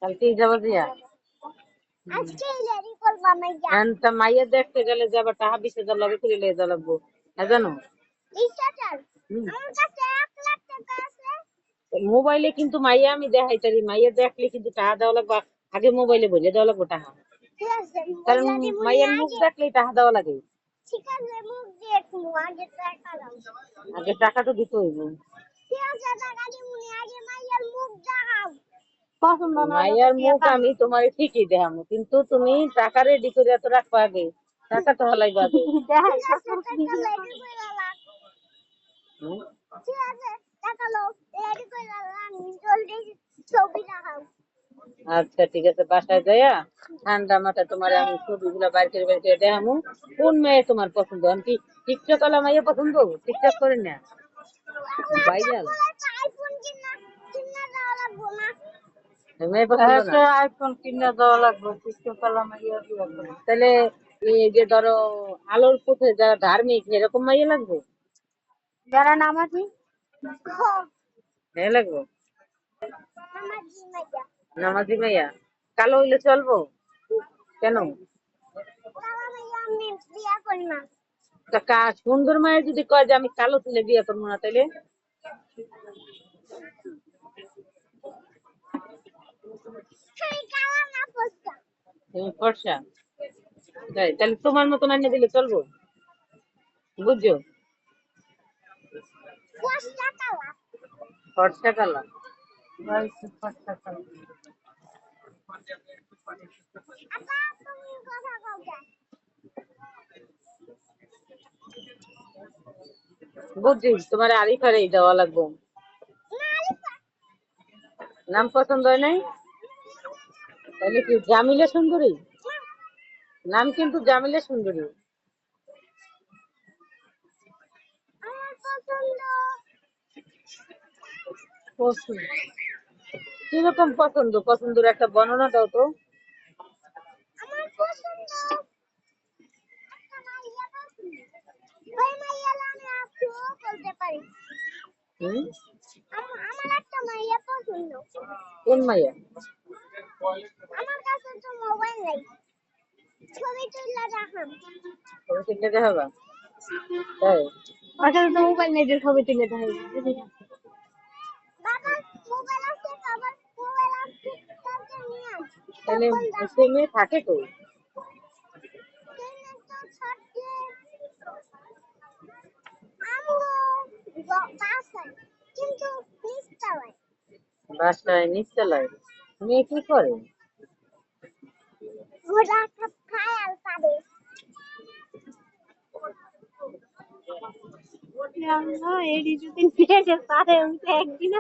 কালকেই যাবো দিয়া মাইয়া দেখতে গেলে যাবা টাকা 20,000 লগে করে লিয়ে যা লাগবো হ্যাঁ জানো মোবাইলে কিন্তু মাইয়া আমি দেখাইতারি মাইয়া দেখলে কিন্তু টাকা দেওয়া লাগবে আগে মোবাইলে বলে দেওয়া লাগবো টাকা কারণ মাইয়ার মুখ দেখলেই টাকা দেওয়া লাগে আগে টাকা তো দিতে হইব মাইয়ার মুখ আমি তোমার ঠিকই দেখাবো কিন্তু তুমি টাকা রেডি করে এত রাখবো আগে টাকা তো হালাইবা আগে আচ্ছা ঠিক আছে বাসায় যাইয়া ঠান্ডা মাথায় তোমার আমি ছবিগুলা বাইর করে দেখামু কোন মেয়ে তোমার পছন্দ আমি কি টিকটক আলা মাইয়া পছন্দ টিকটক করে না ভাইরাল মেয়ে পছন্দ না আইফোন কিনা দেওয়া লাগবে টিকটক আলা মাইয়া তাহলে এই যে ধরো আলোর পথে যারা ধার্মিক এরকম মাইয়া লাগবে যারা নামাজি হ্যাঁ লাগবো নামাজি মাইয়া কালো হইলে চলবো কেন সুন্দর মায়ের যদি কয় যে আমি কালো তুলে বিয়ে করবো না তাইলে তুমি ফর্সা তাহলে তোমার মতন আনিয়ে দিলে চলবো বুঝছো ফর্সা কালা বুঝছি তোমার আরিফারে দেওয়া লাগবো নাম পছন্দ হয় নাই তাহলে কি জামিলা সুন্দরী নাম কিন্তু জামিলা সুন্দরী কিরকম পছন্দ পছন্দের একটা বর্ণনা দাও তো কোন মাইয়া ছবি তুলে দেখাবা তাই আচ্ছা তো মোবাইল নেই যে ছবি তুলে দেখাই তাহলে সে মেয়ে থাকে তো বাসায় নিচতলায় মেয়ে কি করে একদিনে